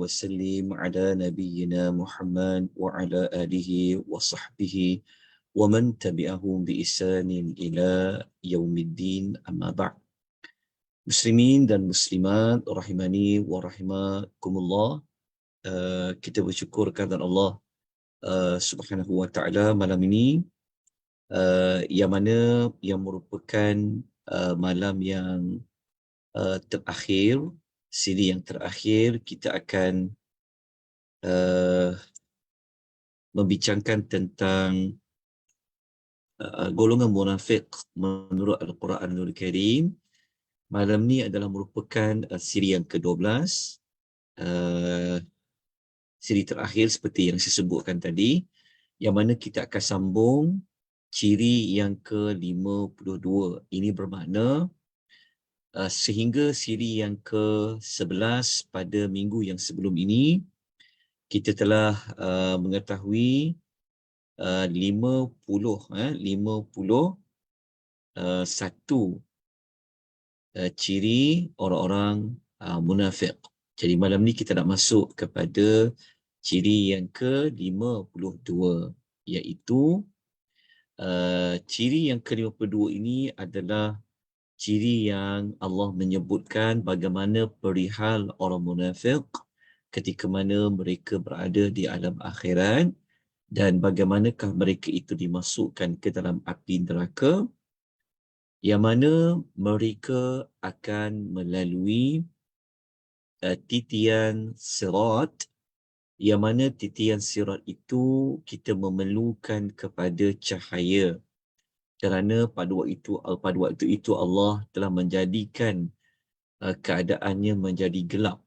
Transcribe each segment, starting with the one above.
وسلم على نبينا محمد وعلى آله وصحبه ومن تبعهم بإحسان إلى يوم الدين أما بعد. Muslimin dan muslimat rahimani wa rahimakumullah. Kita bersyukur kepada Allah Subhanahu wa taala malam ini, yang mana yang merupakan malam yang terakhir, siri yang terakhir kita akan membincangkan tentang golongan munafik menurut Al-Quranul Karim. Malam ni adalah merupakan siri yang ke-12, siri terakhir seperti yang saya sebutkan tadi, yang mana kita akan sambung ciri yang ke-52. Ini bermakna sehingga siri yang ke-11 pada minggu yang sebelum ini, kita telah mengetahui 51 ciri orang-orang munafik. Jadi malam ni kita nak masuk kepada ciri yang ke-52, iaitu ciri yang ke-52 ini adalah ciri yang Allah menyebutkan bagaimana perihal orang munafik ketika mana mereka berada di alam akhirat dan bagaimanakah mereka itu dimasukkan ke dalam api neraka, yang mana mereka akan melalui titian sirat, yang mana titian sirat itu kita memerlukan kepada cahaya, kerana pada waktu itu Allah telah menjadikan keadaannya menjadi gelap.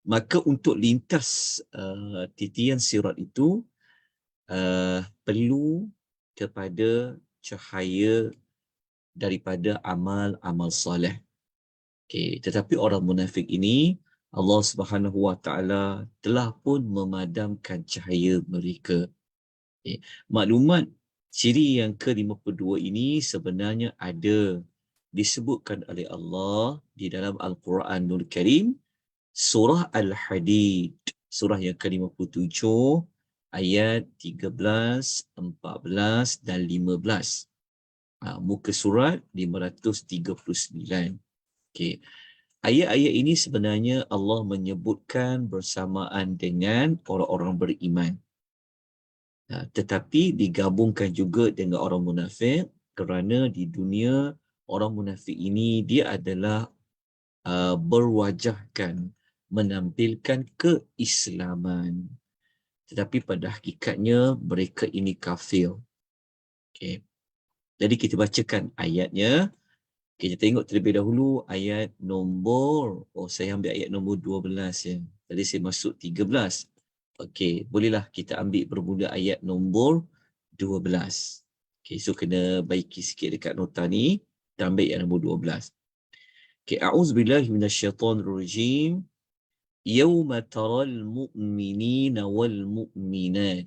Maka untuk lintas titian sirat itu perlu kepada cahaya daripada amal-amal soleh. Tetapi orang munafik ini, Allah Subhanahu Wa Taala telah pun memadamkan cahaya mereka. Maklumat ciri yang ke-52 ini sebenarnya ada disebutkan oleh Allah di dalam Al-Quranul Karim, surah Al-Hadid, surah yang ke-57, ayat 13, 14 dan 15. Muka surat 539. Ayat-ayat ini sebenarnya Allah menyebutkan bersamaan dengan orang-orang beriman. Tetapi digabungkan juga dengan orang munafik, kerana di dunia orang munafik ini dia adalah berwajahkan, menampilkan keislaman. Tetapi pada hakikatnya mereka ini kafir. Jadi kita bacakan ayatnya. Kita tengok terlebih dahulu ayat nombor, saya ambil ayat nombor 12 ya. Tadi saya masuk 13. Bolehlah kita ambil bermula ayat nombor 12. So kena baiki sikit dekat nota ni. Kita ambil ayat nombor 12. A'udzubillahi minasyaitonirrajim. Yawma taral mu'minina wal mu'minat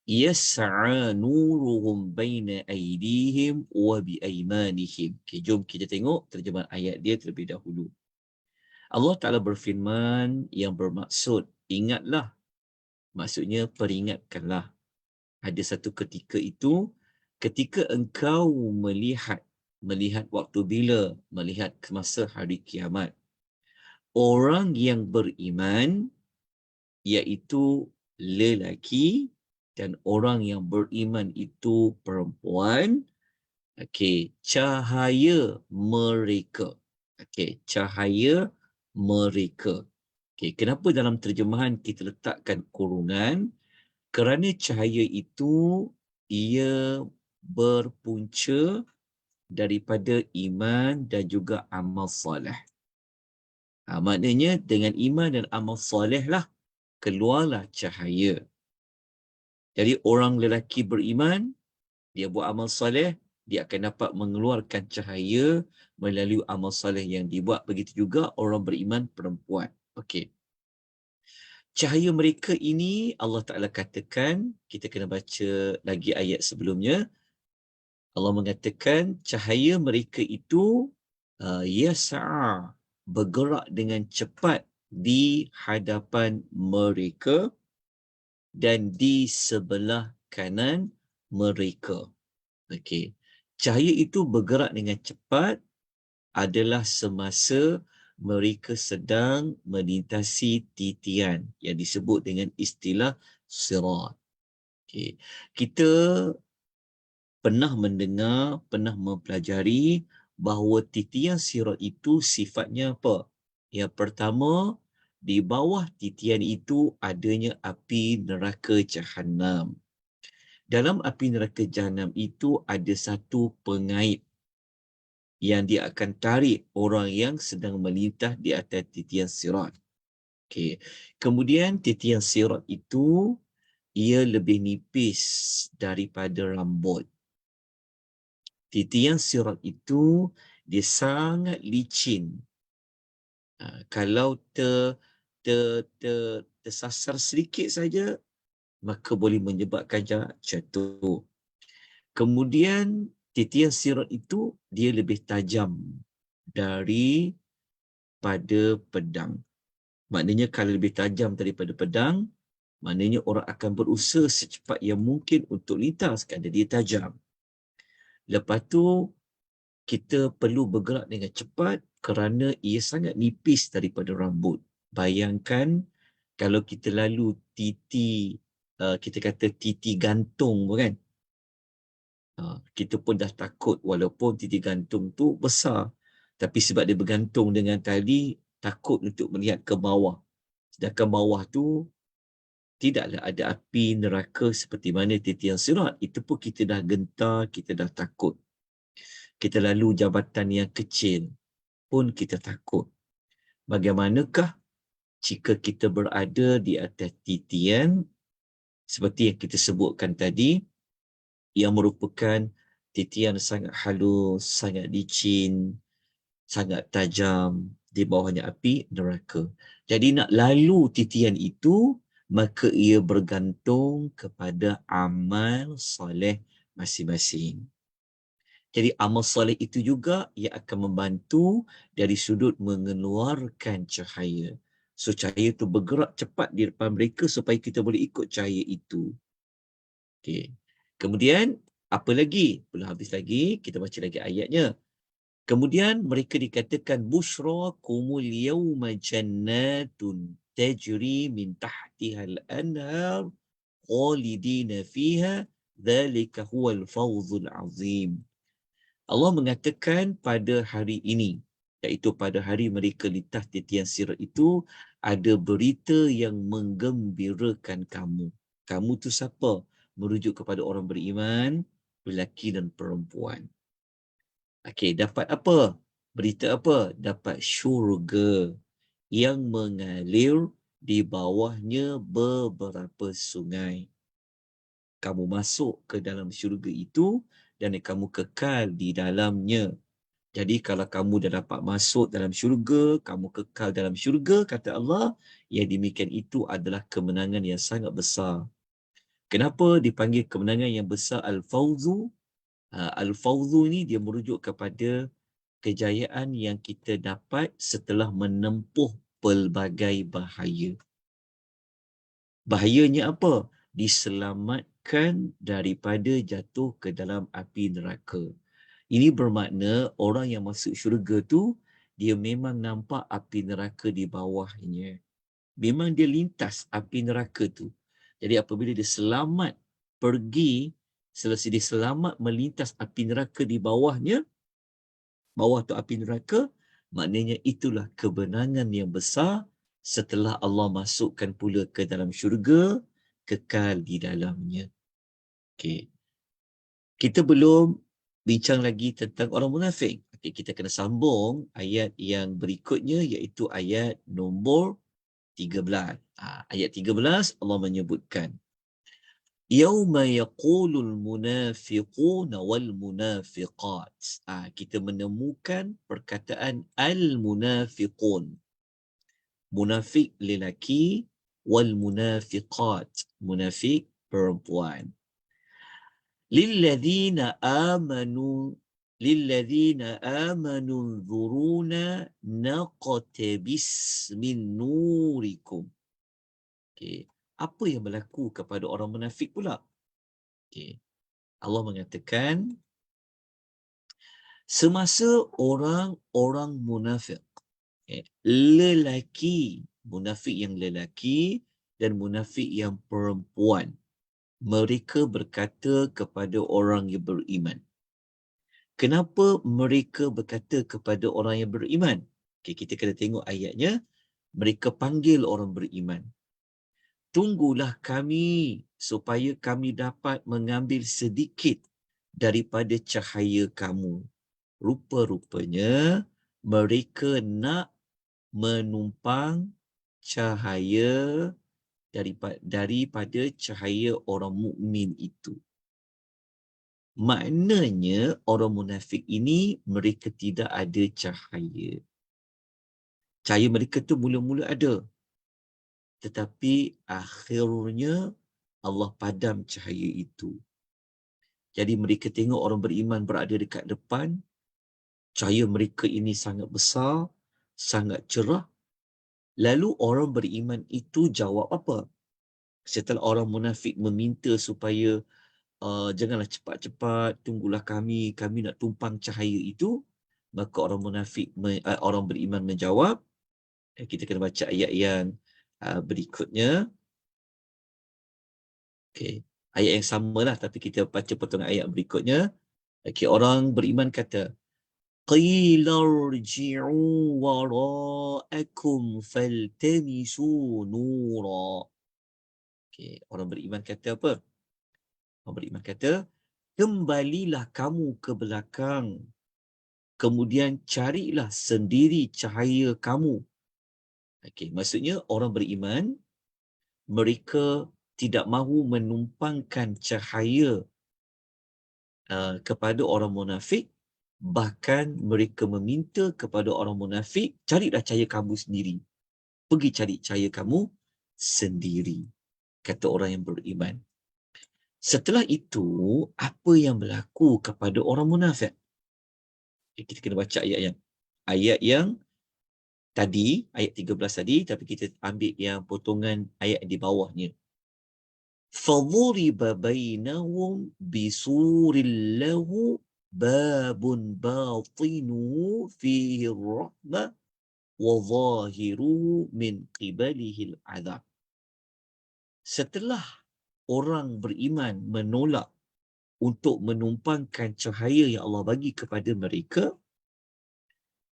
yas'a nuruhum baina aydihim wa bi aymanihim. Jom kita tengok terjemahan ayat dia terlebih dahulu. Allah Ta'ala berfirman yang bermaksud, ingatlah, maksudnya peringatkanlah. Ada satu ketika itu, ketika engkau melihat waktu bila? Melihat masa hari kiamat. Orang yang beriman, iaitu lelaki, dan orang yang beriman itu perempuan, cahaya mereka. Cahaya mereka. Kenapa dalam terjemahan kita letakkan kurungan? Kerana cahaya itu ia berpunca daripada iman dan juga amal soleh. Maknanya dengan iman dan amal soleh lah keluarlah cahaya. Jadi orang lelaki beriman, dia buat amal soleh, dia akan dapat mengeluarkan cahaya melalui amal soleh yang dibuat. Begitu juga orang beriman perempuan. Cahaya mereka ini Allah Ta'ala katakan, kita kena baca lagi ayat sebelumnya. Allah mengatakan cahaya mereka itu yas'a, bergerak dengan cepat di hadapan mereka dan di sebelah kanan mereka. Okey. Cahaya itu bergerak dengan cepat adalah semasa mereka sedang melintasi titian yang disebut dengan istilah sirat. Okey. Kita pernah mendengar, pernah mempelajari bahawa titian sirat itu sifatnya apa? Yang pertama, di bawah titian itu adanya api neraka Jahannam. Dalam api neraka Jahannam itu ada satu pengait yang dia akan tarik orang yang sedang melintas di atas titian sirat. Okey. Kemudian titian sirat itu ia lebih nipis daripada rambut. Titian sirat itu dia sangat licin. Kalau tersasar sedikit saja maka boleh menyebabkan jatuh. Kemudian titian sirat itu dia lebih tajam daripada pedang. Maknanya kalau lebih tajam daripada pedang, maknanya orang akan berusaha secepat yang mungkin untuk lintas kerana dia tajam. Lepas tu kita perlu bergerak dengan cepat kerana ia sangat nipis daripada rambut. Bayangkan kalau kita lalu titi, kita kata titi gantung kan. Kita pun dah takut walaupun titi gantung tu besar. Tapi sebab dia bergantung dengan tali, takut untuk melihat ke bawah. Sedangkan bawah tu tidaklah ada api neraka seperti mana titian sirat. Itu pun kita dah gentar, kita dah takut. Kita lalu jabatan yang kecil pun kita takut. Bagaimanakah jika kita berada di atas titian seperti yang kita sebutkan tadi, yang merupakan titian sangat halus, sangat licin, sangat tajam, di bawahnya api neraka. Jadi nak lalu titian itu, maka ia bergantung kepada amal soleh masing-masing. Jadi amal soleh itu juga ia akan membantu dari sudut mengeluarkan cahaya. So cahaya itu bergerak cepat di depan mereka supaya kita boleh ikut cahaya itu. Okey. Kemudian apa lagi? Belum habis lagi, kita baca lagi ayatnya. Kemudian mereka dikatakan bushra kumul yawma jannatun tajri min tahtiha al-anhar khalidina fiha dhalika huwal fawzul azim. Allah mengatakan pada hari ini, iaitu pada hari mereka lintas titian sirat itu, ada berita yang menggembirakan kamu. Kamu tu siapa? Merujuk kepada orang beriman, lelaki dan perempuan. Okey, dapat apa? Berita apa? Dapat syurga yang mengalir di bawahnya beberapa sungai. Kamu masuk ke dalam syurga itu dan kamu kekal di dalamnya. Jadi kalau kamu dah dapat masuk dalam syurga, kamu kekal dalam syurga, kata Allah, yang demikian itu adalah kemenangan yang sangat besar. Kenapa dipanggil kemenangan yang besar Al-Fawzu? Al-Fawzu ni dia merujuk kepada kejayaan yang kita dapat setelah menempuh pelbagai bahaya. Bahayanya apa? Diselamatkan daripada jatuh ke dalam api neraka. Ini bermakna orang yang masuk syurga tu, dia memang nampak api neraka di bawahnya. Memang dia lintas api neraka tu. Jadi apabila dia selamat pergi, selesai dia selamat melintas api neraka di bawahnya, bawah tu api neraka, maknanya itulah kebenangan yang besar setelah Allah masukkan pula ke dalam syurga, kekal di dalamnya. Okey. Kita belum bincang lagi tentang orang munafik. Okey, kita kena sambung ayat yang berikutnya iaitu ayat nombor 13. Ayat 13 Allah menyebutkan Yauma yaqulul munafiquna wal munafiqat. Kita menemukan perkataan al-munafiqun. Munafik lelaki wal munafiqat. Munafik perempuan. Lilladzina amanu lilladzina amanu dzuruna naqtabis min nurikum. Okey, apa yang berlaku kepada orang munafik pula? Okey, Allah mengatakan semasa orang-orang munafik, lelaki, munafik yang lelaki dan munafik yang perempuan, mereka berkata kepada orang yang beriman. Kenapa mereka berkata kepada orang yang beriman? Okay, kita kena tengok ayatnya. Mereka panggil orang beriman. Tunggulah kami supaya kami dapat mengambil sedikit daripada cahaya kamu. Rupa-rupanya mereka nak menumpang cahaya daripada cahaya orang mukmin itu. Maknanya orang munafik ini mereka tidak ada cahaya. Cahaya mereka tu mula-mula ada. Tetapi akhirnya Allah padam cahaya itu. Jadi mereka tengok orang beriman berada dekat depan. Cahaya mereka ini sangat besar, sangat cerah. Lalu orang beriman itu jawab apa? Setelah orang munafik meminta supaya janganlah cepat-cepat, tunggulah kami nak tumpang cahaya itu. Maka orang munafik, orang beriman menjawab. Kita kena baca ayat yang berikutnya. Okay. Ayat yang samalah tapi kita baca potongan ayat berikutnya. Okay. Orang beriman kata, qila irji'u wara'akum faltamisu nura. Okay. Orang beriman kata apa? Orang beriman kata, kembalilah kamu ke belakang. Kemudian carilah sendiri cahaya kamu. Okay. Maksudnya orang beriman, mereka tidak mahu menumpangkan cahaya kepada orang munafik, bahkan mereka meminta kepada orang munafik, carilah cahaya kamu sendiri. Pergi cari cahaya kamu sendiri, kata orang yang beriman. Setelah itu, apa yang berlaku kepada orang munafik? Kita kena baca ayat yang tadi, ayat 13 tadi, tapi kita ambil yang potongan ayat di bawahnya. فَضُرِبَ بَيْنَهُمْ بِسُورٍ لَهُ بَابٌ بَاطِنُهُ فِيهِ الرَّحْمَةُ وَظَاهِرُهُ مِنْ قِبَلِهِ الْعَذَابُ. Setelah orang beriman menolak untuk menumpangkan cahaya yang Allah bagi kepada mereka,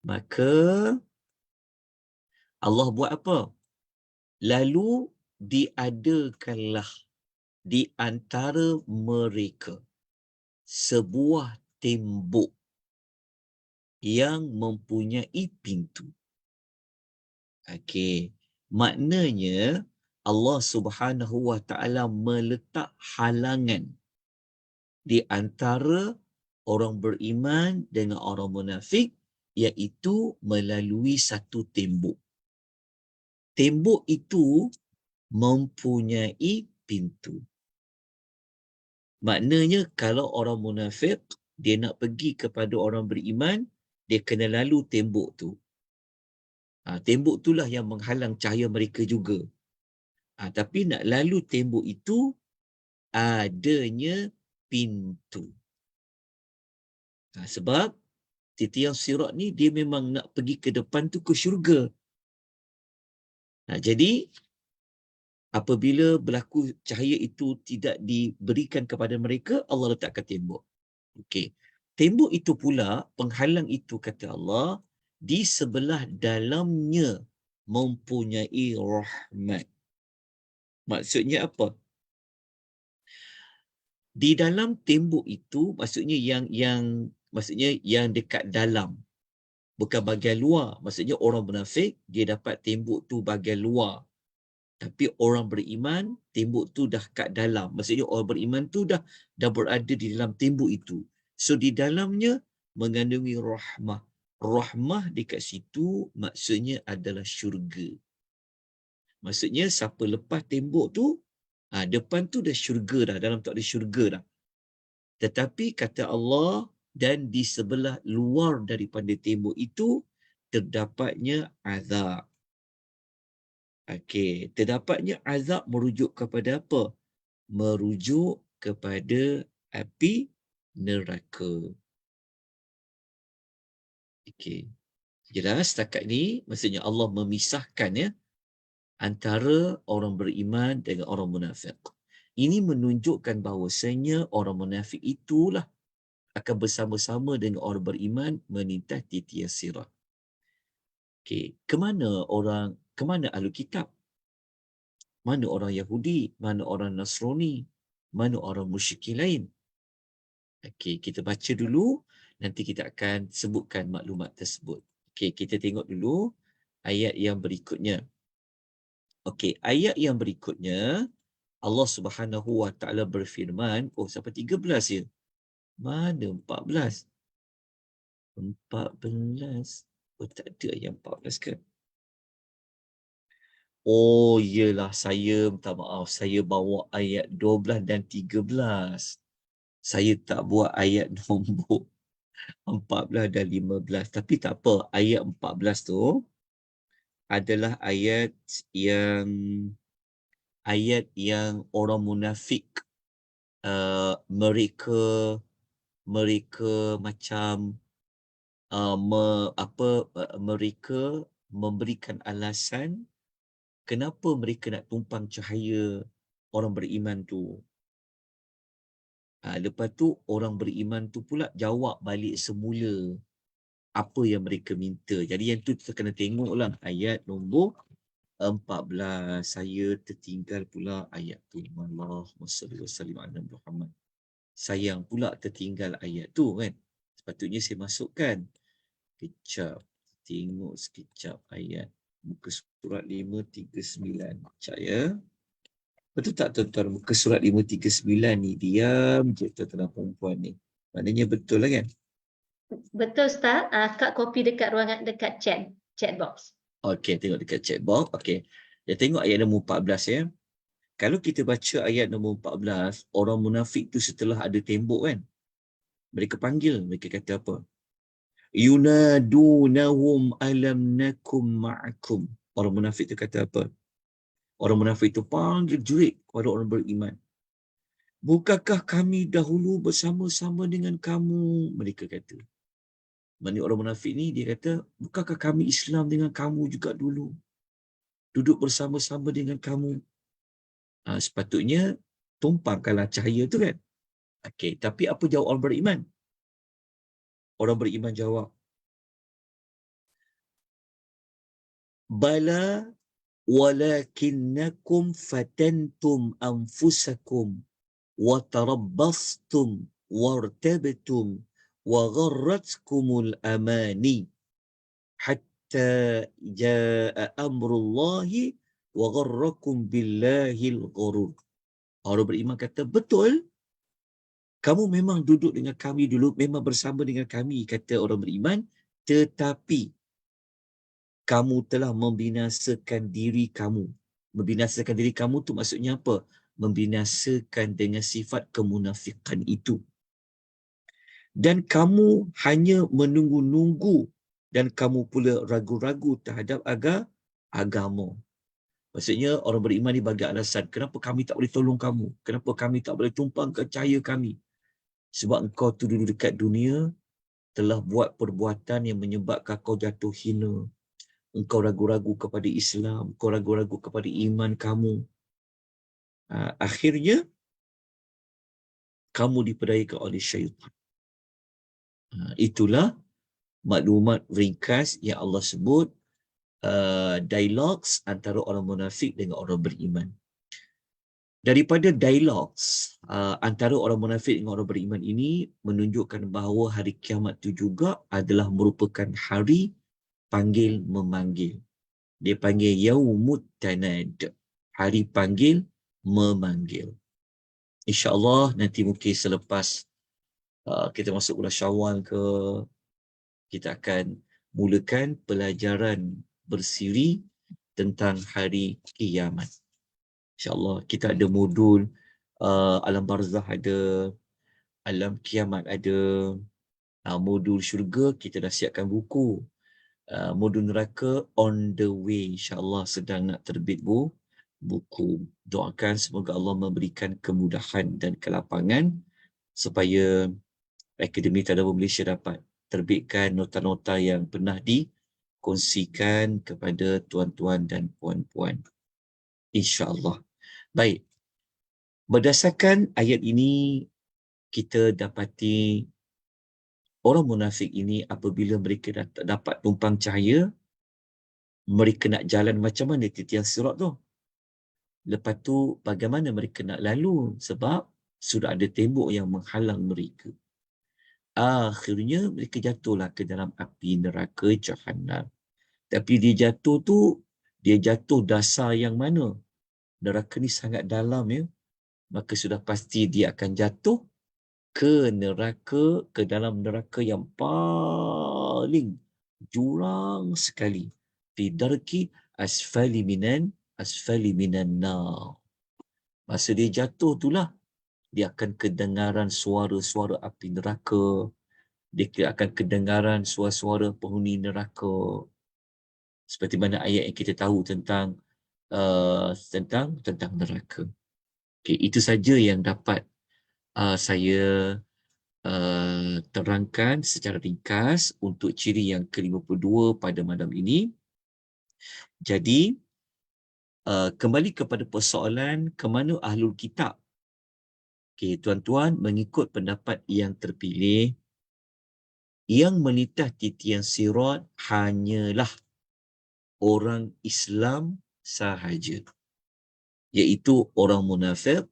maka Allah buat apa? Lalu diadakanlah di antara mereka sebuah tembok yang mempunyai pintu. Okey, maknanya Allah Subhanahu Wa Taala meletak halangan di antara orang beriman dengan orang munafik, iaitu melalui satu tembok. Tembok itu mempunyai pintu. Maknanya kalau orang munafik dia nak pergi kepada orang beriman, dia kena lalu tembok tu. Tembok itulah yang menghalang cahaya mereka juga. Tapi nak lalu tembok itu, adanya pintu. Sebab titian sirat ni dia memang nak pergi ke depan tu ke syurga. Jadi apabila berlaku cahaya itu tidak diberikan kepada mereka, Allah letakkan tembok. Okey. Tembok itu pula, penghalang itu kata Allah, di sebelah dalamnya mempunyai rahmat. Maksudnya apa? Di dalam tembok itu, maksudnya yang dekat dalam, bukan bahagian luar. Maksudnya orang munafik dia dapat tembok tu bahagian luar. Tapi orang beriman, tembok tu dah kat dalam. Maksudnya orang beriman tu dah berada di dalam tembok itu. So di dalamnya mengandungi rahmah. Rahmah dekat situ maksudnya adalah syurga. Maksudnya siapa lepas tembok tu, depan tu dah syurga dah. Dalam tu ada syurga dah. Tetapi kata Allah, dan di sebelah luar daripada tembok itu terdapatnya azab. Okey, terdapatnya azab merujuk kepada apa? Merujuk kepada api neraka. Okey. Jelas setakat ni maksudnya Allah memisahkan ya antara orang beriman dengan orang munafik. Ini menunjukkan bahawasanya orang munafik itulah akan bersama-sama dengan orang beriman menintas titias sirat. Okey, ke mana ahli kitab? Mana orang Yahudi? Mana orang Nasrani? Mana orang musyrikin lain? Okey, kita baca dulu, nanti kita akan sebutkan maklumat tersebut. Okey, kita tengok dulu ayat yang berikutnya. Okey, ayat yang berikutnya Allah Subhanahu Wa Taala berfirman, sampai 13 ya. Mana 14? 14. Tak ada yang 14 ke? Iyalah, saya minta maaf. Saya bawa ayat 12 dan 13. Saya tak buat ayat nombor 14 dan 15. Tapi tak apa, ayat 14 tu adalah yang orang munafik, mereka macam mereka memberikan alasan kenapa mereka nak tumpang cahaya orang beriman tu. Lepas tu orang beriman tu pula jawab balik semula apa yang mereka minta. Jadi yang tu kita kena tengoklah ayat nombor 14. Saya tertinggal pula ayat tu. Allahumma salli wa sallim ala Muhammad. Sayang pula tertinggal ayat tu kan. Sepatutnya saya masukkan. Kejap. Tengok sekejap ayat. Muka surat 539. Sekejap ya. Betul tak tuan-tuan? Muka surat 539 ni. Diam je tuan-tuan perempuan ni. Maknanya betul lah kan? Betul Ustaz. Kak copy dekat ruangan, dekat chat box. Okey, tengok dekat chat box. Okey. Dia tengok ayat nombor 14 ya. Kalau kita baca ayat nombor 14, orang munafik tu setelah ada tembok kan, mereka panggil, mereka kata apa? Yunadunahum alam nakum ma'akum. Orang munafik tu kata apa? Orang munafik tu panggil jerit kepada orang beriman. Bukankah kami dahulu bersama-sama dengan kamu? Mereka kata. Maksudnya orang munafik ni dia kata, bukankah kami Islam dengan kamu juga dulu? Duduk bersama-sama dengan kamu. Sepatutnya tumpangkanlah cahaya tu kan. Okey, tapi apa jawab orang beriman? Orang beriman jawab, Bala walakinnakum fatantum anfusakum wa tarabbastum wartabtum wa gharratkumul amani hatta jaa amrullahi wa gharrakum billahil ghurur. Orang beriman kata, betul, kamu memang duduk dengan kami dulu, memang bersama dengan kami, kata orang beriman, tetapi kamu telah membinasakan diri kamu. Membinasakan diri kamu tu maksudnya apa? Membinasakan dengan sifat kemunafikan itu. Dan kamu hanya menunggu-nunggu dan kamu pula ragu-ragu terhadap agama. Maksudnya orang beriman ni bagi alasan, kenapa kami tak boleh tolong kamu? Kenapa kami tak boleh tumpangkan cahaya kami? Sebab engkau tu dulu dekat dunia telah buat perbuatan yang menyebabkan kau jatuh hina. Engkau ragu-ragu kepada Islam, engkau ragu-ragu kepada iman kamu. Akhirnya, kamu diperdayakan oleh syaitan. Itulah maklumat ringkas yang Allah sebut, dialogs antara orang munafik dengan orang beriman. Daripada dialogs antara orang munafik dengan orang beriman ini menunjukkan bahawa hari kiamat itu juga adalah merupakan hari panggil memanggil. Dia panggil yaumut tanad, hari panggil memanggil. InsyaAllah nanti mungkin selepas kita masuk bulan Syawal ke, kita akan mulakan pelajaran bersiri tentang hari kiamat. InsyaAllah kita ada modul alam barzah ada, alam kiamat ada, Modul syurga kita dah siapkan buku. Modul neraka on the way, insyaAllah sedang nak terbit buku. Doakan semoga Allah memberikan kemudahan dan kelapangan supaya Akademi Tadabbur Malaysia dapat terbitkan nota-nota yang pernah dikongsikan kepada tuan-tuan dan puan-puan. InsyaAllah. Baik. Berdasarkan ayat ini, kita dapati orang munafik ini apabila mereka tak dapat tumpang cahaya, mereka nak jalan macam mana titian sirat tu? Lepas tu bagaimana mereka nak lalu sebab sudah ada tembok yang menghalang mereka. Akhirnya mereka jatuhlah ke dalam api neraka Jahannam. Tapi dia jatuh tu, dia jatuh dasar yang mana? Neraka ni sangat dalam ya. Maka sudah pasti dia akan jatuh ke neraka, ke dalam neraka yang paling jurang sekali. Fi darki asfali minan nar. Masa dia jatuh itulah dia akan kedengaran suara-suara api neraka. Dia akan kedengaran suara-suara penghuni neraka. Seperti mana ayat yang kita tahu tentang neraka. Okay, itu saja yang dapat saya terangkan secara ringkas untuk ciri yang ke-52 pada malam ini. Jadi, kembali kepada persoalan ke mana ahlul kitab. Okay, tuan-tuan, mengikut pendapat yang terpilih, yang menitah titian sirat hanyalah orang Islam sahaja, iaitu orang munafik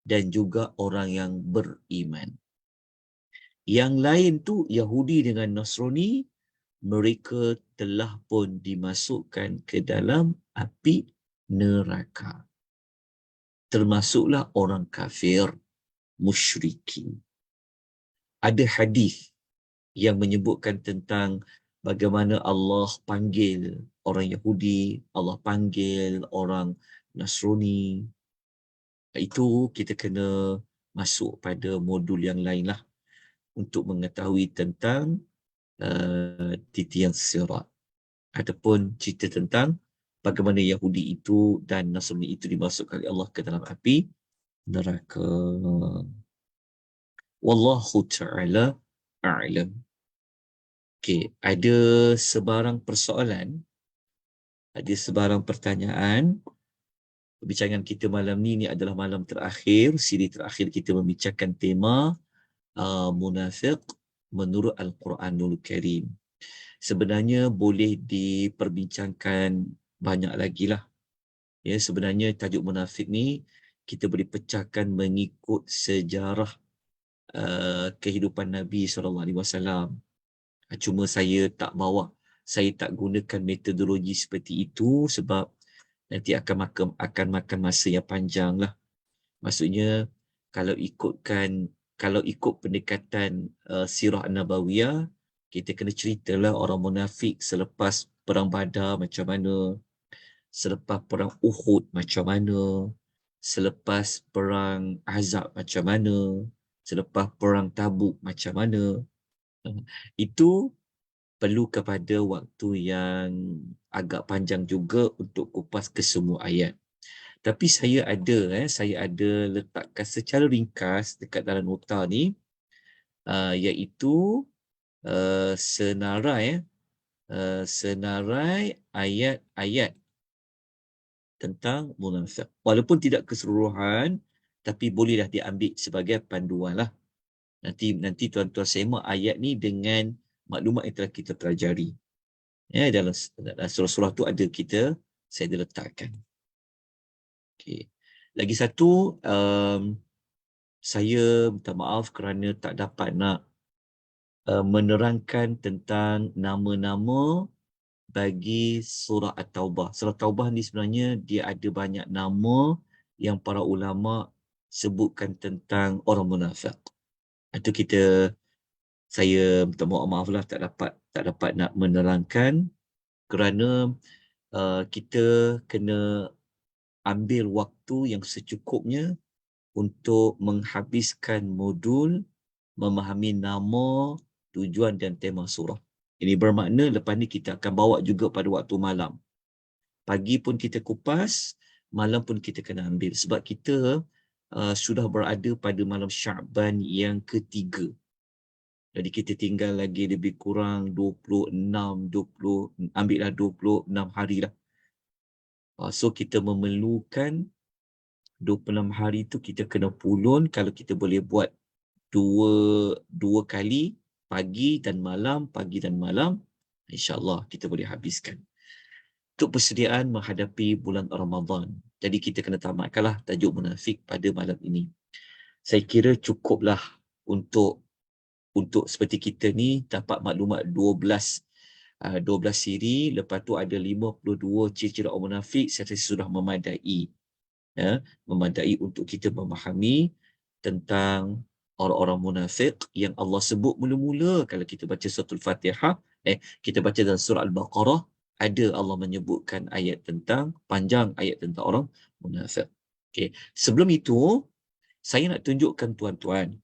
dan juga orang yang beriman. Yang lain tu Yahudi dengan Nasrani, mereka telah pun dimasukkan ke dalam api neraka. Termasuklah orang kafir, musyrikin. Ada hadis yang menyebutkan tentang bagaimana Allah panggil orang Yahudi, Allah panggil orang Nasrani. Itu kita kena masuk pada modul yang lain lah untuk mengetahui tentang titian sirat. Ataupun cerita tentang bagaimana Yahudi itu dan Nasrani itu dimasukkan oleh Allah ke dalam api neraka. Wallahu ta'ala a'lam. Okey, ada sebarang persoalan, ada sebarang pertanyaan. Perbincangan kita malam ni adalah malam terakhir, siri terakhir kita membicarakan tema munafik menurut Al-Quranul Karim. Sebenarnya boleh diperbincangkan banyak lagi lah. Ya, sebenarnya tajuk munafik ni kita boleh pecahkan mengikut sejarah kehidupan Nabi SAW. Cuma saya tak gunakan metodologi seperti itu sebab nanti akan makan masa yang panjang lah. Maksudnya kalau ikut pendekatan sirah Nabawiyah, kita kena ceritalah orang munafik selepas perang Badar macam mana, selepas perang Uhud macam mana, selepas perang Ahzab macam mana, selepas perang Tabuk macam mana. Itu perlu kepada waktu yang agak panjang juga untuk kupas ke semua ayat. Tapi saya ada letakkan secara ringkas dekat dalam nota ni, iaitu senarai ayat-ayat tentang munafik. Walaupun tidak keseluruhan, tapi bolehlah diambil sebagai panduan lah. Nanti tuan-tuan semak ayat ni dengan maklumat yang telah kita pelajari. Ya, dalam surah-surah tu saya ada letakkan. Okay. Lagi satu, saya minta maaf kerana tak dapat nak menerangkan tentang nama-nama bagi surah At-Taubah. Surah Taubah ni sebenarnya dia ada banyak nama yang para ulama sebutkan tentang orang munafik. Itu saya minta maaf lah tak dapat nak menerangkan kerana kita kena ambil waktu yang secukupnya untuk menghabiskan modul memahami nama, tujuan dan tema surah. Ini bermakna lepas ni kita akan bawa juga pada waktu malam. Pagi pun kita kupas, malam pun kita kena ambil. Sebab kita sudah berada pada malam Sya'ban yang ketiga. Jadi kita tinggal lagi lebih kurang 26, ambillah 26 hari lah. So kita memerlukan 26 hari tu kita kena pulun. Kalau kita boleh buat dua kali, pagi dan malam, insyaAllah kita boleh habiskan. Untuk persediaan menghadapi bulan Ramadan. Jadi kita kena tamatkanlah tajuk munafik pada malam ini. Saya kira cukuplah untuk seperti kita ni dapat maklumat 12 siri, lepas tu ada 52 ciri-ciri orang munafik, saya rasa sudah memadai. Memadai untuk kita memahami tentang orang-orang munafik yang Allah sebut mula-mula kalau kita baca surah Al-Fatihah, kita baca dalam surah Al-Baqarah, ada Allah menyebutkan panjang ayat tentang orang munafik. Okay. Sebelum itu, saya nak tunjukkan tuan-tuan,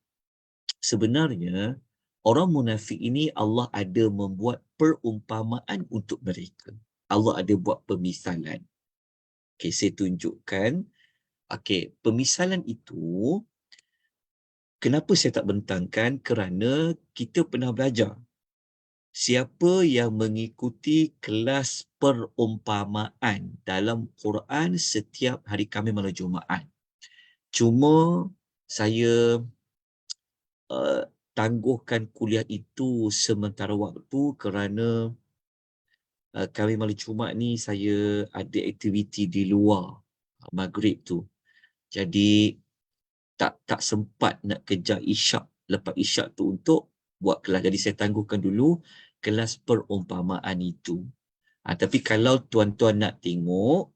sebenarnya orang munafik ini Allah ada membuat perumpamaan untuk mereka. Allah ada buat pemisalan. Okay, saya tunjukkan. Okay, pemisalan itu, kenapa saya tak bentangkan? Kerana kita pernah belajar. Siapa yang mengikuti kelas perumpamaan dalam Quran setiap hari Khamis malam Jumaat. Cuma saya tangguhkan kuliah itu sementara waktu kerana Khamis malam Jumaat ni saya ada aktiviti di luar maghrib tu. Jadi tak sempat nak kejar isyak, lepas isyak tu untuk buat kelas. Jadi saya tangguhkan dulu kelas perumpamaan itu. Tapi kalau tuan-tuan nak tengok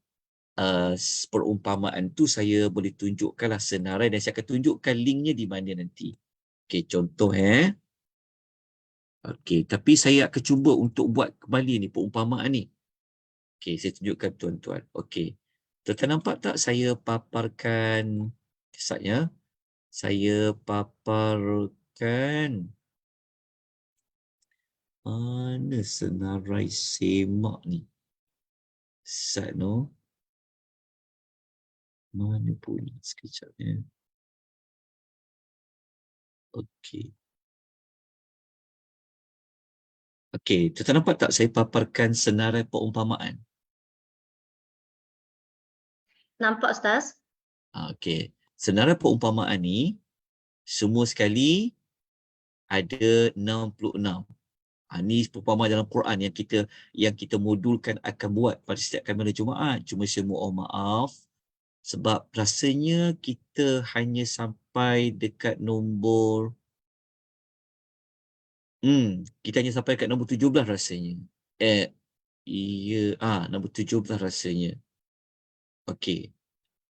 perumpamaan tu, saya boleh tunjukkanlah senarai dan saya akan tunjukkan linknya di mana nanti. Okey, contoh Okey, tapi saya akan cuba untuk buat kembali ni perumpamaan ni. Okey, saya tunjukkan tuan-tuan. Okey. Tuan-tuan nampak tak saya paparkan kisahnya? Saya paparkan mana senarai semak ni? Satno. Mana pun sekejap ya. Okey. Okey, tuan-tuan nampak tak saya paparkan senarai perumpamaan? Nampak, Ustaz? Okey. Senarai perumpamaan ni semua sekali ada 66. Ni perumpamaan dalam Quran yang kita modulkan akan buat pada setiap kali malam Jumaat. Cuma saya mohon maaf sebab rasanya kita hanya sampai dekat nombor kita hanya sampai dekat nombor 17 rasanya. Nombor 17 rasanya. Okey.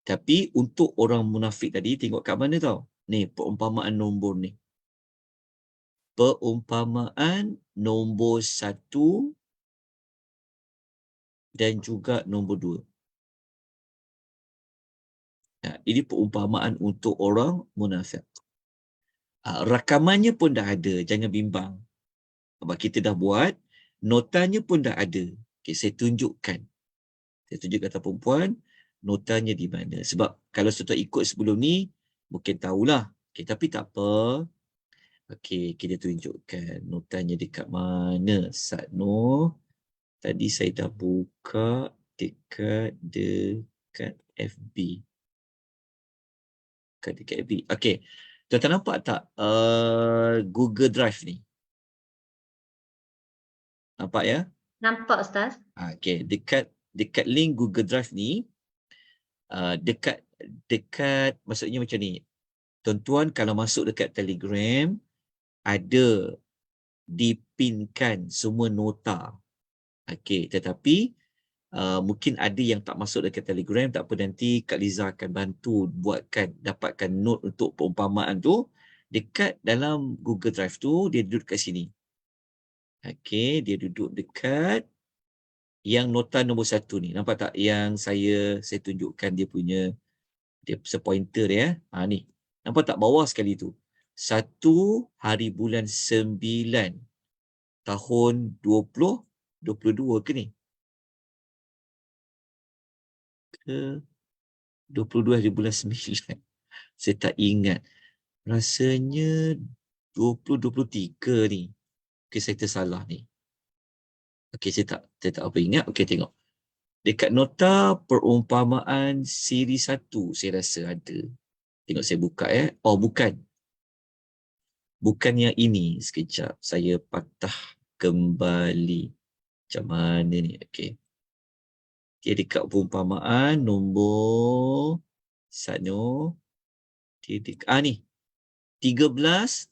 Tapi untuk orang munafik tadi, tengok kat mana tau? Ni, perumpamaan nombor ni. Perumpamaan nombor 1 dan juga nombor 2. Ini perumpamaan untuk orang munafik. Rakamannya pun dah ada, jangan bimbang. Sebab kita dah buat, notanya pun dah ada. Okay, saya tunjukkan. Saya tunjukkan kata perempuan, notanya di mana. Sebab kalau tuan ikut sebelum ni, mungkin tahulah. Okay, tapi tak apa. Okey, kita tunjukkan notanya dekat mana. Satno. Tadi saya dah buka dekat FB. Dekat FB. Okey. Tuan-tuan nampak tak Google Drive ni? Nampak ya? Nampak, Ustaz. Okey, dekat link Google Drive ni, dekat maksudnya macam ni. Tuan-tuan kalau masuk dekat Telegram, ada dipinkan semua nota. Okey, tetapi mungkin ada yang tak masuk dekat Telegram, tak apa, nanti Kak Liza akan bantu dapatkan note untuk perumpamaan tu. Dekat dalam Google Drive tu, dia duduk kat sini. Okey, dia duduk dekat yang nota nombor 1 ni. Nampak tak yang saya tunjukkan dia punya pointer dia. Ni. Nampak tak bawah sekali tu? 1 hari bulan 9 tahun 2022 ke ni? Ke 22 hari bulan 9? Saya tak ingat. Rasanya 2023 ni. Okey, saya tersalah ni. Okey, saya tak apa ingat. Okey, tengok. Dekat nota perumpamaan siri 1 saya rasa ada. Tengok saya buka Oh, bukan. Bukan yang ini. Sekejap. Saya patah kembali. Macam mana ni? Okey. Dia dekat perumpamaan nombor 1. Dia dekat, ni. 13.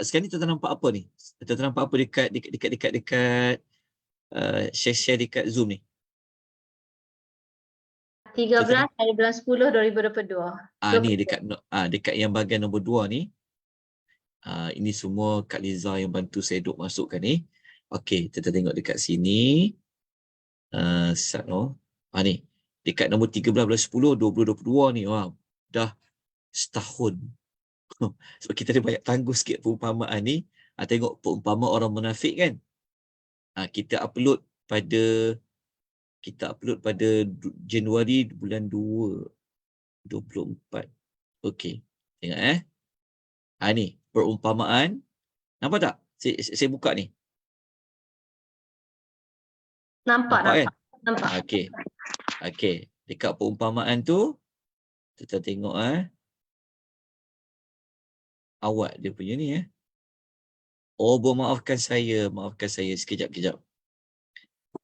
Sekarang ni tuan-tuan nampak apa ni? Tuan-tuan nampak apa dekat share dekat Zoom ni? 13 hari bulan 10 2022. Ni dekat yang bahagian nombor 2 ni. Ini semua Kak Liza yang bantu saya duk masukkan ni. Okey, kita tengok dekat sini. Ni. Dekat nombor 13 bulan 10 2022 ni. Dah setahun. Sebab kita ada banyak tangguh sikit perumpamaan ni. Tengok perumpamaan orang munafik kan. Kita upload pada Januari bulan 2 24. Okey. Tengok ni perumpamaan. Nampak tak? Saya buka ni. Nampak kan? Nampak. Okey. Dekat perumpamaan tu kita tengok awak dia punya ni maafkan saya sekejap.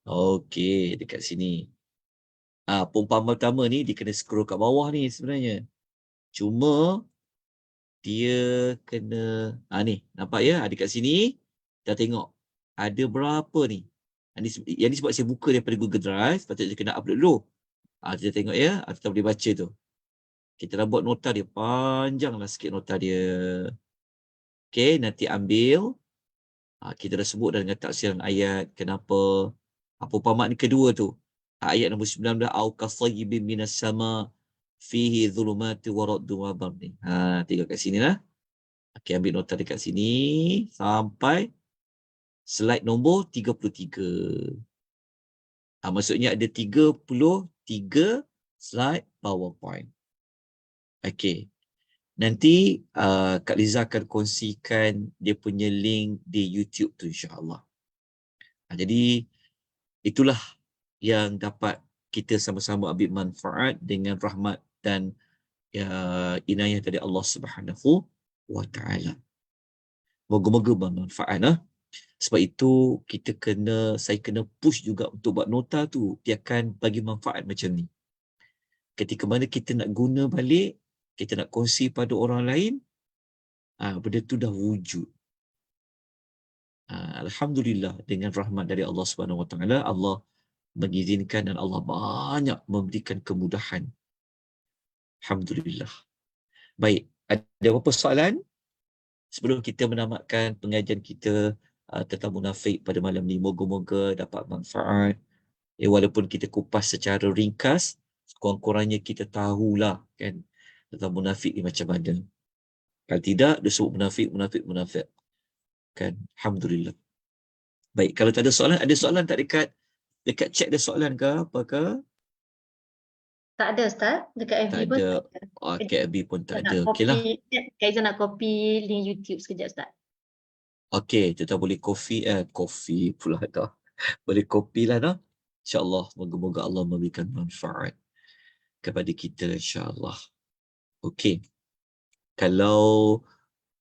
Okey, dekat sini. Perumpamaan pertama ni dia kena scroll kat bawah ni sebenarnya. Cuma dia kena ni, nampak ya? Dekat sini kita tengok ada berapa ni. Yang ni sebab saya buka daripada Google Drive, patutnya kena upload dulu. Kita tengok ya, kita boleh baca tu. Kita dah buat nota dia, panjanglah sikit nota dia. Okey, nanti ambil. Kita dah sebut dengan tafsiran ayat kenapa perumpamaan kedua tu. Ayat nombor 19, au kasayyibin minas sama fihi dhulumati wa raddu wa barni. Tengok kat sini lah. Okey, ambil nota dekat sini sampai slide nombor 33. Maksudnya ada 33 slide PowerPoint. Okey. Nanti Kak Liza akan kongsikan dia punya link di YouTube tu insya-Allah. Jadi itulah yang dapat kita sama-sama ambil manfaat dengan rahmat dan inayah dari Allah Subhanahu wa taala. Moga-moga bermanfaat Sebab itu saya kena push juga untuk buat nota tu. Dia akan bagi manfaat macam ni. Ketika mana kita nak guna balik, kita nak kongsi pada orang lain, benda tu dah wujud. Alhamdulillah dengan rahmat dari Allah Subhanahu Wa Taala, Allah mengizinkan dan Allah banyak memberikan kemudahan. Alhamdulillah. Baik, ada apa soalan? Sebelum kita menamatkan pengajian kita tentang munafik pada malam ni, moga-moga dapat manfaat. Walaupun kita kupas secara ringkas, kurang-kurangnya kita tahulah kan tentang munafik ni macam mana. Kalau tidak, dia sebut munafik. Kan? Alhamdulillah. Baik, kalau tak ada soalan, ada soalan tak dekat chat ada soalan ke apa ke? Tak ada Ustaz, dekat FB Tak pun ada. tak ada. Kat FB pun tak ada. Okeylah. Kaiza nak copy link YouTube sekejap Ustaz. Okey, kita boleh kopi pula dah. Boleh copy lah dah. InsyaAllah, moga-moga Allah memberikan manfaat kepada kita insyaAllah. Okey. Kalau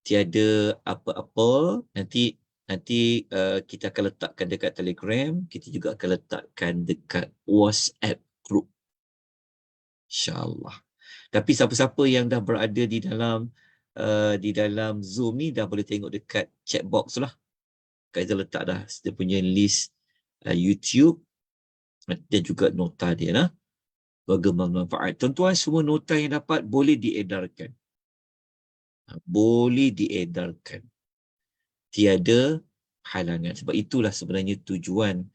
tiada apa-apa, nanti kita akan letakkan dekat Telegram, kita juga akan letakkan dekat WhatsApp group. InsyaAllah. Tapi siapa-siapa yang dah berada di dalam Zoom ni dah boleh tengok dekat chat box lah. Kaiza letak dah dia punya list YouTube dan juga nota dia lah. Bagaimana manfaat. Tuan-tuan, semua nota yang dapat boleh diedarkan. Boleh diedarkan. Tiada halangan. Sebab itulah sebenarnya tujuan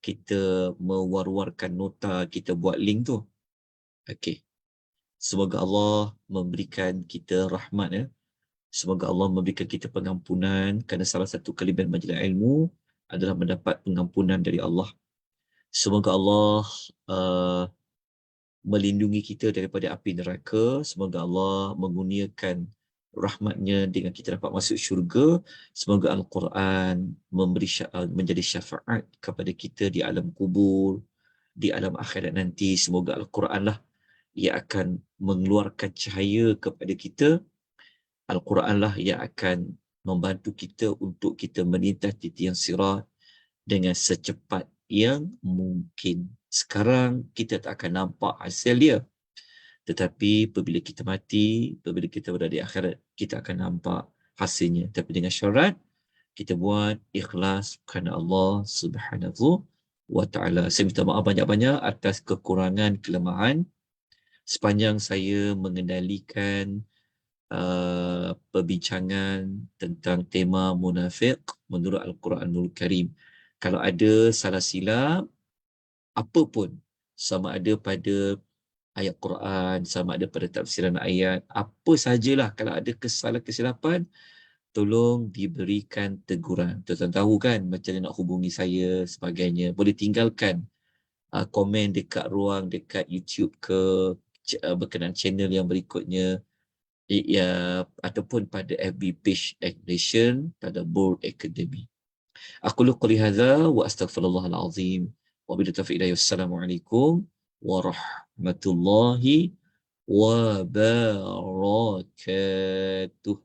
kita mewar-warkan nota, kita buat link tu. Okey. Semoga Allah memberikan kita rahmat Semoga Allah memberikan kita pengampunan, kerana salah satu kelebihan majlis ilmu adalah mendapat pengampunan dari Allah. Semoga Allah melindungi kita daripada api neraka. Semoga Allah mengurniakan rahmatnya dengan kita dapat masuk syurga. Semoga Al-Quran menjadi syafaat kepada kita di alam kubur, di alam akhirat nanti. Semoga Al-Quran lah ia akan mengeluarkan cahaya kepada kita. Al-Quran lah yang akan membantu kita untuk kita melintas di tiang sirat dengan secepat yang mungkin. Sekarang kita tak akan nampak hasil dia. Tetapi apabila kita mati, apabila kita berada di akhirat, kita akan nampak hasilnya. Tapi dengan syarat, kita buat ikhlas kerana Allah Subhanahu wa ta'ala. Saya minta maaf banyak-banyak atas kekurangan, kelemahan sepanjang saya mengendalikan perbincangan tentang tema munafik menurut Al-Quranul Karim. Kalau ada salah silap, apa pun, sama ada pada ayat Quran, sama ada pada tafsiran ayat, apa sajalah, kalau ada kesalahan kesilapan, tolong diberikan teguran. Tuan-tuan tahu kan macam mana nak hubungi saya, sebagainya. Boleh tinggalkan komen dekat ruang, dekat YouTube ke berkenaan channel yang berikutnya, ataupun pada FB page Nation pada Board Academy. Aku qouli hadza wa astaghfirullahal azim. Wabillahi taufiq hidayah. Wassalamualaikum warahmatullahi wabarakatuh.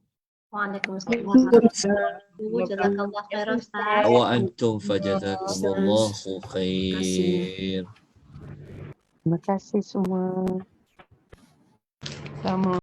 Waalaikumsalam warahmatullahi wabarakatuh. Jazakallah khairan Ustaz. Wa antum fajazakumullahu khair. Terima kasih semua. Sama.